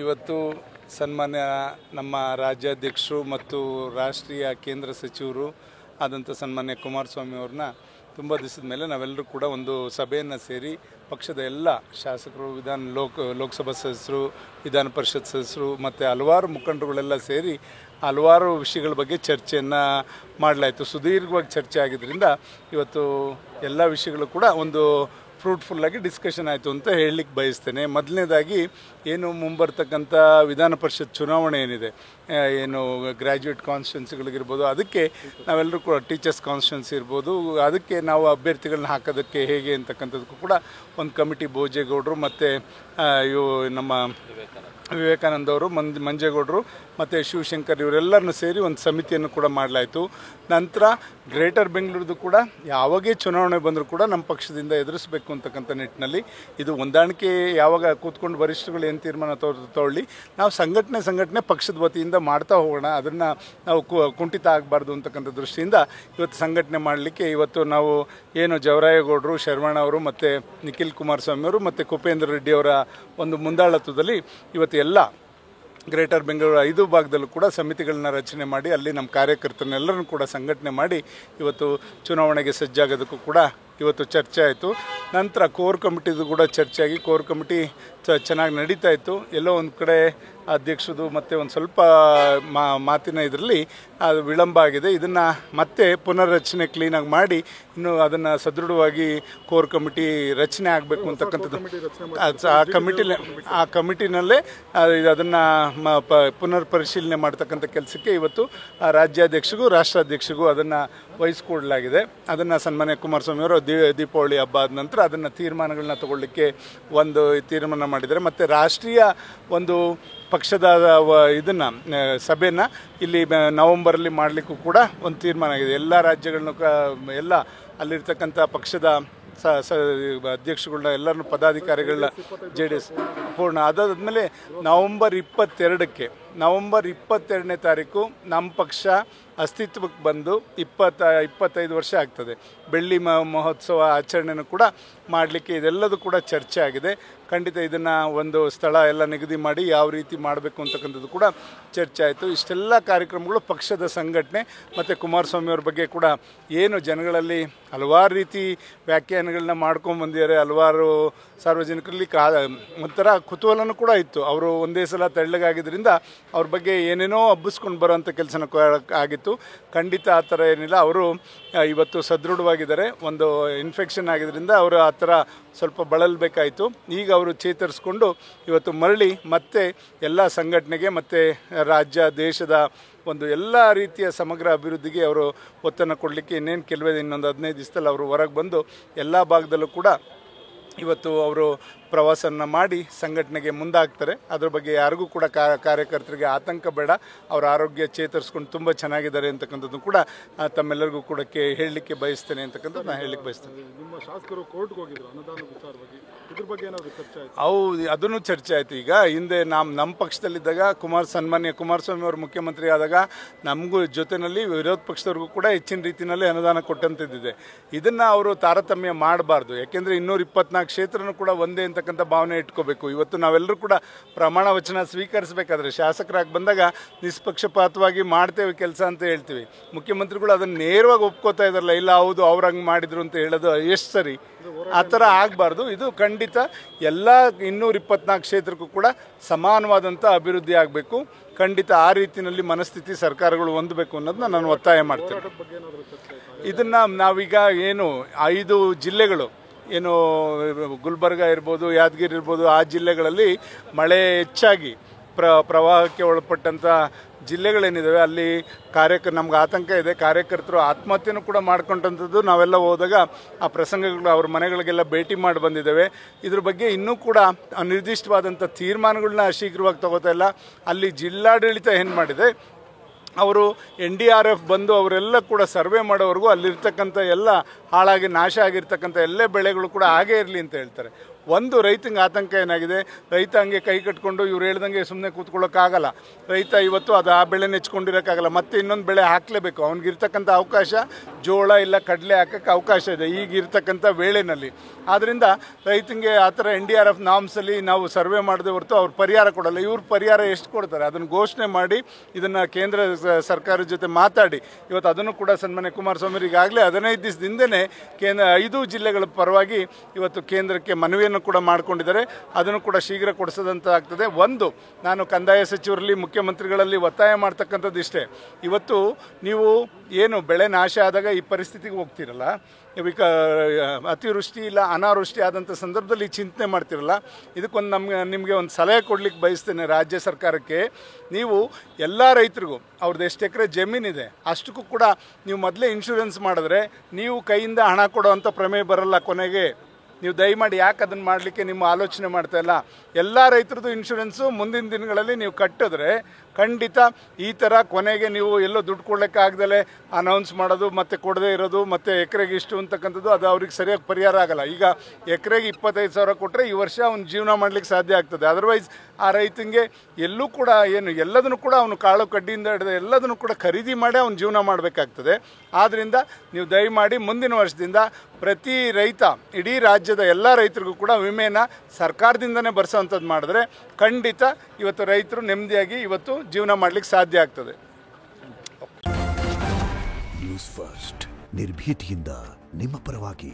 ಇವತ್ತು ಸನ್ಮಾನ್ಯ ನಮ್ಮ ರಾಜ್ಯಾಧ್ಯಕ್ಷರು ಮತ್ತು ರಾಷ್ಟ್ರೀಯ ಕೇಂದ್ರ ಸಚಿವರು ಆದಂಥ ಸನ್ಮಾನ್ಯ ಕುಮಾರಸ್ವಾಮಿ ಅವ್ರನ್ನ ತುಂಬ ದಿವಸದ ಮೇಲೆ ನಾವೆಲ್ಲರೂ ಕೂಡ ಒಂದು ಸಭೆಯನ್ನು ಸೇರಿ ಪಕ್ಷದ ಎಲ್ಲ ಶಾಸಕರು ಲೋಕಸಭಾ ಸದಸ್ಯರು ವಿಧಾನ ಪರಿಷತ್ ಸದಸ್ಯರು ಮತ್ತು ಹಲವಾರು ಮುಖಂಡರುಗಳೆಲ್ಲ ಸೇರಿ ಹಲವಾರು ವಿಷಯಗಳ ಬಗ್ಗೆ ಚರ್ಚೆಯನ್ನು ಮಾಡಲಾಯಿತು. ಸುದೀರ್ಘವಾಗಿ ಚರ್ಚೆ ಆಗಿದ್ದರಿಂದ ಇವತ್ತು ಎಲ್ಲ ವಿಷಯಗಳು ಕೂಡ ಒಂದು ಫ್ರೂಟ್ಫುಲ್ಲಾಗಿ ಡಿಸ್ಕಷನ್ ಆಯಿತು ಅಂತ ಹೇಳಲಿಕ್ಕೆ ಬಯಸ್ತೇನೆ. ಮೊದಲನೇದಾಗಿ ಏನು ಮುಂಬರ್ತಕ್ಕಂಥ ವಿಧಾನ ಪರಿಷತ್ ಚುನಾವಣೆ ಏನಿದೆ, ಏನು ಗ್ರ್ಯಾಜುಯೇಟ್ ಕಾನ್ಸ್ಟಿಟ್ಯೂನ್ಸಿಗಳಿಗಿರ್ಬೋದು, ಅದಕ್ಕೆ ನಾವೆಲ್ಲರೂ ಕೂಡ ಟೀಚರ್ಸ್ ಕಾನ್ಸ್ಟಿಟ್ಯೂನ್ಸಿ ಇರ್ಬೋದು, ಅದಕ್ಕೆ ನಾವು ಅಭ್ಯರ್ಥಿಗಳನ್ನ ಹಾಕೋದಕ್ಕೆ ಹೇಗೆ ಅಂತಕ್ಕಂಥದ್ದಕ್ಕೂ ಕೂಡ ಒಂದು ಕಮಿಟಿ ಭೋಜೇಗೌಡರು ಮತ್ತು ನಮ್ಮ ವಿವೇಕಾನಂದ ಅವರು, ಮಂಜೇಗೌಡರು ಮತ್ತು ಶಿವಶಂಕರ್ ಇವರೆಲ್ಲರನ್ನು ಸೇರಿ ಒಂದು ಸಮಿತಿಯನ್ನು ಕೂಡ ಮಾಡಲಾಯಿತು. ನಂತರ ಗ್ರೇಟರ್ ಬೆಂಗಳೂರದು ಕೂಡ ಯಾವಾಗೇ ಚುನಾವಣೆ ಬಂದರೂ ಕೂಡ ನಮ್ಮ ಪಕ್ಷದಿಂದ ಎದುರಿಸಬೇಕು ಅಂತಕ್ಕಂಥ ನಿಟ್ಟಿನಲ್ಲಿ ಇದು ಹೊಂದಾಣಿಕೆ ಯಾವಾಗ ಕೂತ್ಕೊಂಡು ವರಿಷ್ಠರುಗಳು ಏನು ತೀರ್ಮಾನ ತಗೊಳ್ಳಿ, ನಾವು ಸಂಘಟನೆ ಪಕ್ಷದ ವತಿಯಿಂದ ಮಾಡ್ತಾ ಹೋಗೋಣ, ಅದನ್ನು ನಾವು ಕುಂಠಿತ ಆಗಬಾರ್ದು ಅಂತಕ್ಕಂಥ ದೃಷ್ಟಿಯಿಂದ ಇವತ್ತು ಸಂಘಟನೆ ಮಾಡಲಿಕ್ಕೆ ಇವತ್ತು ನಾವು ಏನು ಜವರಾಯಗೌಡರು, ಶರವಣ ಅವರು ಮತ್ತು ನಿಖಿಲ್ ಕುಮಾರಸ್ವಾಮಿ ಅವರು ಮತ್ತು ಕುಪೇಂದ್ರ ರೆಡ್ಡಿ ಅವರ ಒಂದು ಮುಂದಾಳತ್ವದಲ್ಲಿ ಇವತ್ತು ಎಲ್ಲ ಗ್ರೇಟರ್ ಬೆಂಗಳೂರು 5 ಭಾಗದಲ್ಲೂ ಕೂಡ ಸಮಿತಿಗಳನ್ನ ರಚನೆ ಮಾಡಿ ಅಲ್ಲಿ ನಮ್ಮ ಕಾರ್ಯಕರ್ತರನ್ನೆಲ್ಲರನ್ನು ಕೂಡ ಸಂಘಟನೆ ಮಾಡಿ ಇವತ್ತು ಚುನಾವಣೆಗೆ ಸಜ್ಜಾಗೋದಕ್ಕೂ ಕೂಡ ಇವತ್ತು ಚರ್ಚೆ ಆಯಿತು. ನಂತರ ಕೋರ್ ಕಮಿಟಿದು ಕೂಡ ಚರ್ಚೆ ಆಗಿ ಕೋರ್ ಕಮಿಟಿ ಚೆನ್ನಾಗಿ ನಡೀತಾ ಇತ್ತು. ಎಲ್ಲೋ ಒಂದು ಕಡೆ ಅಧ್ಯಕ್ಷದು ಮತ್ತು ಒಂದು ಸ್ವಲ್ಪ ಮಾತಿನ ಇದರಲ್ಲಿ ಅದು ವಿಳಂಬ ಆಗಿದೆ. ಇದನ್ನು ಮತ್ತೆ ಪುನರ್ರಚನೆ ಕ್ಲೀನಾಗಿ ಮಾಡಿ ಇನ್ನು ಅದನ್ನು ಸದೃಢವಾಗಿ ಕೋರ್ ಕಮಿಟಿ ರಚನೆ ಆಗಬೇಕು ಅಂತಕ್ಕಂಥದ್ದು ಆ ಕಮಿಟಿನಲ್ಲೇ ಅದನ್ನು ಪುನರ್ ಪರಿಶೀಲನೆ ಮಾಡ್ತಕ್ಕಂಥ ಕೆಲಸಕ್ಕೆ ಇವತ್ತು ರಾಜ್ಯಾಧ್ಯಕ್ಷಗೂ ರಾಷ್ಟ್ರಾಧ್ಯಕ್ಷಗೂ ಅದನ್ನು ವಹಿಸ್ಕೊಡಲಾಗಿದೆ. ಅದನ್ನು ಸನ್ಮಾನ್ಯ ಕುಮಾರಸ್ವಾಮಿ ಅವರು ದೀಪಾವಳಿ ಹಬ್ಬ ಆದ ನಂತರ ಅದನ್ನು ತೀರ್ಮಾನಗಳನ್ನ ತಗೊಳ್ಳಿಕ್ಕೆ ಒಂದು ತೀರ್ಮಾನ ಮಾಡಿದ್ದಾರೆ. ಮತ್ತು ರಾಷ್ಟ್ರೀಯ ಒಂದು ಪಕ್ಷದ ಇದನ್ನು ಸಭೆಯನ್ನು ಇಲ್ಲಿ ನವಂಬರಲ್ಲಿ ಮಾಡಲಿಕ್ಕೂ ಕೂಡ ಒಂದು ತೀರ್ಮಾನ ಆಗಿದೆ. ಎಲ್ಲ ರಾಜ್ಯಗಳನ್ನು ಎಲ್ಲ ಅಲ್ಲಿರ್ತಕ್ಕಂಥ ಪಕ್ಷದ ಅಧ್ಯಕ್ಷಗಳನ್ನ ಎಲ್ಲರನ್ನು ಪದಾಧಿಕಾರಿಗಳನ್ನ JDS ಪೂರ್ಣ ಅದಾದಮೇಲೆ ನವಂಬರ್ 22ನೇ ತಾರೀಕು ನಮ್ಮ ಪಕ್ಷ ಅಸ್ತಿತ್ವಕ್ಕೆ ಬಂದು 25 ವರ್ಷ ಆಗ್ತದೆ. ಬೆಳ್ಳಿ ಮಹೋತ್ಸವ ಆಚರಣೆನೂ ಕೂಡ ಮಾಡಲಿಕ್ಕೆ ಇದೆಲ್ಲದೂ ಕೂಡ ಚರ್ಚೆ ಆಗಿದೆ. ಖಂಡಿತ ಇದನ್ನು ಒಂದು ಸ್ಥಳ ಎಲ್ಲ ನಿಗದಿ ಮಾಡಿ ಯಾವ ರೀತಿ ಮಾಡಬೇಕು ಅಂತಕ್ಕಂಥದ್ದು ಕೂಡ ಚರ್ಚೆ ಆಯಿತು. ಇಷ್ಟೆಲ್ಲ ಕಾರ್ಯಕ್ರಮಗಳು ಪಕ್ಷದ ಸಂಘಟನೆ ಮತ್ತು ಕುಮಾರಸ್ವಾಮಿ ಅವ್ರ ಬಗ್ಗೆ ಕೂಡ ಏನು ಜನಗಳಲ್ಲಿ ಹಲವಾರು ರೀತಿ ವ್ಯಾಖ್ಯಾನಗಳನ್ನ ಮಾಡ್ಕೊಂಡು ಬಂದಿದ್ದಾರೆ. ಹಲವಾರು ಸಾರ್ವಜನಿಕರಲ್ಲಿ ಒಂಥರ ಕುತೂಹಲನೂ ಕೂಡ ಇತ್ತು. ಅವರು ಒಂದೇ ಸಲ ತೆಳ್ಳಗಾಗಿದ್ದರಿಂದ ಅವ್ರ ಬಗ್ಗೆ ಏನೇನೋ ಹಬ್ಬಿಸ್ಕೊಂಡು ಬರೋವಂಥ ಕೆಲಸನ ಆಗಿತ್ತು. ಖಂಡಿತ ಆ ಥರ ಏನಿಲ್ಲ. ಅವರು ಇವತ್ತು ಸದೃಢವಾಗಿದ್ದಾರೆ. ಒಂದು ಇನ್ಫೆಕ್ಷನ್ ಆಗಿದ್ದರಿಂದ ಅವರು ಆ ಥರ ಸ್ವಲ್ಪ ಬಳಲಬೇಕಾಯಿತು. ಈಗ ಅವರು ಚೇತರಿಸ್ಕೊಂಡು ಇವತ್ತು ಮರಳಿ ಮತ್ತೆ ಎಲ್ಲ ಸಂಘಟನೆಗೆ ಮತ್ತು ರಾಜ್ಯ ದೇಶದ ಒಂದು ಎಲ್ಲ ರೀತಿಯ ಸಮಗ್ರ ಅಭಿವೃದ್ಧಿಗೆ ಅವರು ಒತ್ತನ್ನು ಕೊಡಲಿಕ್ಕೆ ಇನ್ನೊಂದು 15 ದಿವಸದಲ್ಲಿ ಅವರು ಹೊರಗೆ ಬಂದು ಎಲ್ಲ ಭಾಗದಲ್ಲೂ ಕೂಡ ಇವತ್ತು ಅವರು ಪ್ರವಾಸನ ಮಾಡಿ ಸಂಘಟನೆಗೆ ಮುಂದಾಗ್ತಾರೆ. ಅದ್ರ ಬಗ್ಗೆ ಯಾರಿಗೂ ಕೂಡ ಕಾರ್ಯಕರ್ತರಿಗೆ ಆತಂಕ ಬೇಡ. ಅವರ ಆರೋಗ್ಯ ಚೇತರಿಸ್ಕೊಂಡು ತುಂಬ ಚೆನ್ನಾಗಿದ್ದಾರೆ ಅಂತಕ್ಕಂಥದ್ದು ಕೂಡ ತಮ್ಮೆಲ್ಲರಿಗೂ ಕೂಡ ಹೇಳಲಿಕ್ಕೆ ಬಯಸ್ತೇನೆ ಅಂತಕ್ಕಂಥದ್ದು ನಾನು ಹೇಳಲಿಕ್ಕೆ ಬಯಸ್ತೇನೆ. ನಿಮ್ಮ ಶಾಸಕರು ಕೋರ್ಟ್ಗೆ ಹೋಗಿದ್ರು ಅನುದಾನ ವಿಚಾರವಾಗಿ, ಇದ್ರ ಬಗ್ಗೆ ಏನಾದರೂ ಚರ್ಚೆ ಆಯಿತು? ಹೌದು, ಅದನ್ನು ಚರ್ಚೆ ಆಯಿತು. ಈಗ ಹಿಂದೆ ನಮ್ಮ ಪಕ್ಷದಲ್ಲಿದ್ದಾಗ ಸನ್ಮಾನ್ಯ ಕುಮಾರಸ್ವಾಮಿ ಅವರು ಮುಖ್ಯಮಂತ್ರಿ ಆದಾಗ ನಮಗೂ ಜೊತೆಯಲ್ಲಿ ವಿರೋಧ ಪಕ್ಷದವ್ರಿಗೂ ಕೂಡ ಹೆಚ್ಚಿನ ರೀತಿಯಲ್ಲಿ ಅನುದಾನ ಕೊಟ್ಟಂತಿದ್ದಿದೆ. ಇದನ್ನು ಅವರು ತಾರತಮ್ಯ ಮಾಡಬಾರ್ದು. ಯಾಕೆಂದರೆ 224 ಕ್ಷೇತ್ರನೂ ಕೂಡ ಒಂದೇ ಅಂತಕ್ಕಂಥ ಭಾವನೆ ಇಟ್ಕೋಬೇಕು. ಇವತ್ತು ನಾವೆಲ್ಲರೂ ಕೂಡ ಪ್ರಮಾಣ ವಚನ ಸ್ವೀಕರಿಸಬೇಕಾದ್ರೆ ಶಾಸಕರಾಗಿ ಬಂದಾಗ ನಿಷ್ಪಕ್ಷಪಾತವಾಗಿ ಮಾಡ್ತೇವೆ ಕೆಲಸ ಅಂತ ಹೇಳ್ತೀವಿ. ಮುಖ್ಯಮಂತ್ರಿಗಳು ಅದನ್ನು ನೇರವಾಗಿ ಒಪ್ಕೋತಾ ಇದ್ದಾರಲ್ಲ, ಇಲ್ಲ ಹೌದು ಅವ್ರು ಹಂಗೆ ಮಾಡಿದ್ರು ಅಂತ ಹೇಳೋದು ಎಷ್ಟು ಸರಿ? ಆ ಥರ ಆಗಬಾರ್ದು. ಇದು ಖಂಡಿತ ಎಲ್ಲ 224 ಕ್ಷೇತ್ರಕ್ಕೂ ಕೂಡ ಸಮಾನವಾದಂಥ ಅಭಿವೃದ್ಧಿ ಆಗಬೇಕು. ಖಂಡಿತ ಆ ರೀತಿಯಲ್ಲಿ ಮನಸ್ಥಿತಿ ಸರ್ಕಾರಗಳು ಹೊಂದಬೇಕು ಅನ್ನೋದನ್ನ ನಾನು ಒತ್ತಾಯ ಮಾಡ್ತೇನೆ. ಇದನ್ನು ನಾವೀಗ ಏನು 5 ಜಿಲ್ಲೆಗಳು ಏನು ಗುಲ್ಬರ್ಗ ಇರ್ಬೋದು, ಯಾದಗಿರಿ ಇರ್ಬೋದು, ಆ ಜಿಲ್ಲೆಗಳಲ್ಲಿ ಮಳೆ ಹೆಚ್ಚಾಗಿ ಪ್ರವಾಹಕ್ಕೆ ಒಳಪಟ್ಟಂಥ ಜಿಲ್ಲೆಗಳೇನಿದ್ದಾವೆ ಅಲ್ಲಿ ನಮ್ಗೆ ಆತಂಕ ಇದೆ. ಕಾರ್ಯಕರ್ತರು ಆತ್ಮಹತ್ಯೆನೂ ಕೂಡ ಮಾಡ್ಕೊಂಡಂಥದ್ದು ನಾವೆಲ್ಲ ಹೋದಾಗ ಆ ಪ್ರಸಂಗಗಳು ಅವ್ರ ಮನೆಗಳಿಗೆಲ್ಲ ಭೇಟಿ ಮಾಡಿ ಬಂದಿದ್ದೇವೆ. ಇದ್ರ ಬಗ್ಗೆ ಇನ್ನೂ ಕೂಡ ನಿರ್ದಿಷ್ಟವಾದಂಥ ತೀರ್ಮಾನಗಳನ್ನ ಶೀಘ್ರವಾಗಿ ತಗೋತಾ ಇಲ್ಲ. ಅಲ್ಲಿ ಜಿಲ್ಲಾಡಳಿತ ಏನು ಮಾಡಿದೆ, ಅವರು NDRF ಬಂದು ಅವರೆಲ್ಲ ಕೂಡ ಸರ್ವೆ ಮಾಡೋವರೆಗೂ ಅಲ್ಲಿರ್ತಕ್ಕಂಥ ಎಲ್ಲ ಹಾಳಾಗಿ ನಾಶ ಆಗಿರ್ತಕ್ಕಂಥ ಎಲ್ಲ ಬೆಳೆಗಳು ಕೂಡ ಹಾಗೇ ಇರಲಿ ಅಂತ ಹೇಳ್ತಾರೆ. ಒಂದು ರೈತಂಗೆ ಆತಂಕ ಏನಾಗಿದೆ, ರೈತ ಹಂಗೆ ಕೈ ಕಟ್ಕೊಂಡು ಇವ್ರು ಹೇಳ್ದಂಗೆ ಸುಮ್ಮನೆ ಕೂತ್ಕೊಳ್ಳೋಕ್ಕಾಗಲ್ಲ. ರೈತ ಇವತ್ತು ಅದು ಆ ಬೆಳೆ ನೆಚ್ಕೊಂಡಿರೋಕ್ಕಾಗಲ್ಲ, ಮತ್ತೆ ಇನ್ನೊಂದು ಬೆಳೆ ಹಾಕಲೇಬೇಕು. ಅವ್ನಿಗಿರ್ತಕ್ಕಂಥ ಅವಕಾಶ ಜೋಳ ಇಲ್ಲ ಕಡಲೆ ಹಾಕೋಕ್ಕೆ ಅವಕಾಶ ಇದೆ ಈಗಿರ್ತಕ್ಕಂಥ ವೇಳೆನಲ್ಲಿ. ಆದ್ದರಿಂದ ರೈತಂಗೆ ಆ ಥರ NDRF ನಾಮ್ಸಲ್ಲಿ ನಾವು ಸರ್ವೆ ಮಾಡದೆ ಹೊರತು ಅವ್ರು ಪರಿಹಾರ ಕೊಡಲ್ಲ. ಇವ್ರು ಪರಿಹಾರ ಎಷ್ಟು ಕೊಡ್ತಾರೆ ಅದನ್ನು ಘೋಷಣೆ ಮಾಡಿ ಇದನ್ನು ಕೇಂದ್ರ ಸರ್ಕಾರದ ಜೊತೆ ಮಾತಾಡಿ ಇವತ್ತು ಅದನ್ನು ಕೂಡ ಸನ್ಮಾನ್ಯ ಕುಮಾರಸ್ವಾಮಿ ಈಗಾಗಲೇ 15 ದಿವಸದಿಂದನೇ 5 ಜಿಲ್ಲೆಗಳ ಪರವಾಗಿ ಇವತ್ತು ಕೇಂದ್ರಕ್ಕೆ ಮನವಿಯನ್ನು ಕೂಡ ಮಾಡಿಕೊಂಡಿದ್ದಾರೆ. ಅದನ್ನು ಕೂಡ ಶೀಘ್ರ ಕೊಡಿಸೋದಂತಾಗ್ತದೆ. ಒಂದು, ನಾನು ಕಂದಾಯ ಸಚಿವರಲ್ಲಿ ಮುಖ್ಯಮಂತ್ರಿಗಳಲ್ಲಿ ಒತ್ತಾಯ ಮಾಡ್ತಕ್ಕಂಥದ್ದು ಇಷ್ಟೇ, ಇವತ್ತು ನೀವು ಏನು ಬೆಳೆ ನಾಶ ಆದಾಗ ಈ ಪರಿಸ್ಥಿತಿಗೆ ಹೋಗ್ತಿರಲ್ಲ, ಅತಿವೃಷ್ಟಿ ಇಲ್ಲ ಅನಾವೃಷ್ಟಿ ಆದಂಥ ಸಂದರ್ಭದಲ್ಲಿ ಚಿಂತನೆ ಮಾಡ್ತಿರಲ್ಲ, ಇದಕ್ಕೊಂದು ನಿಮಗೆ ಒಂದು ಸಲಹೆ ಕೊಡ್ಲಿಕ್ಕೆ ಬಯಸ್ತೇನೆ ರಾಜ್ಯ ಸರ್ಕಾರಕ್ಕೆ. ನೀವು ಎಲ್ಲ ರೈತರಿಗೂ ಅವ್ರದ್ದು ಎಷ್ಟು ಎಕರೆ ಜಮೀನಿದೆ ಅಷ್ಟಕ್ಕೂ ಕೂಡ ನೀವು ಮೊದಲೇ ಇನ್ಶೂರೆನ್ಸ್ ಮಾಡಿದ್ರೆ ನೀವು ಕೈಯಿಂದ ಹಣ ಕೊಡೋವಂಥ ಪ್ರಮೇಯ ಬರಲ್ಲ. ಕೊನೆಗೆ ನೀವು ದಯಮಾಡಿ ಯಾಕೆ ಅದನ್ನು ಮಾಡಲಿಕ್ಕೆ ನಿಮ್ಮ ಆಲೋಚನೆ ಮಾಡ್ತಾ ಇಲ್ಲ? ಎಲ್ಲ ರೈತರದ್ದು ಇನ್ಶೂರೆನ್ಸು ಮುಂದಿನ ದಿನಗಳಲ್ಲಿ ನೀವು ಕಟ್ಟಿದ್ರೆ ಖಂಡಿತ ಈ ಥರ ಕೊನೆಗೆ ನೀವು ಎಲ್ಲೋ ದುಡ್ಡು ಕೊಡ್ಲಿಕ್ಕಾಗ್ದಲೇ ಅನೌನ್ಸ್ ಮಾಡೋದು ಮತ್ತು ಕೊಡದೇ ಇರೋದು ಮತ್ತು ಎಕರೆಗೆ ಇಷ್ಟು ಅಂತಕ್ಕಂಥದ್ದು ಅದು ಅವ್ರಿಗೆ ಸರಿಯಾಗಿ ಪರಿಹಾರ ಆಗಲ್ಲ. ಈಗ ಎಕರೆಗೆ 25,000 ಕೊಟ್ಟರೆ ಈ ವರ್ಷ ಅವ್ನು ಜೀವನ ಮಾಡಲಿಕ್ಕೆ ಸಾಧ್ಯ ಆಗ್ತದೆ. ಅದರ್ವೈಸ್ ಆ ರೈತಂಗೆ ಎಲ್ಲೂ ಕೂಡ ಏನು ಎಲ್ಲದನ್ನು ಕೂಡ ಅವನು ಕಾಳು ಕಡ್ಡಿಯಿಂದ ಹಿಡಿದು ಎಲ್ಲದನ್ನು ಕೂಡ ಖರೀದಿ ಮಾಡಿ ಅವ್ನು ಜೀವನ ಮಾಡಬೇಕಾಗ್ತದೆ. ಆದ್ದರಿಂದ ನೀವು ದಯಮಾಡಿ ಮುಂದಿನ ವರ್ಷದಿಂದ ಪ್ರತಿ ರೈತ ಇಡೀ ರಾಜ್ಯದ ಎಲ್ಲ ರೈತರಿಗೂ ಕೂಡ ವಿಮೆನ ಸರ್ಕಾರದಿಂದನೇ ಬರ್ಸೋವಂಥದ್ದು ಮಾಡಿದ್ರೆ ಖಂಡಿತ ಇವತ್ತು ರೈತರು ನೆಮ್ಮದಿಯಾಗಿ ಇವತ್ತು ಜೀವನ ಮಾಡಲಿಕ್ಕೆ ಸಾಧ್ಯ ಆಗ್ತದೆ. ನ್ಯೂಸ್ ಫಸ್ಟ್ ನಿರ್ಭೀತಿಯಿಂದ ನಿಮ್ಮ ಪರವಾಗಿ.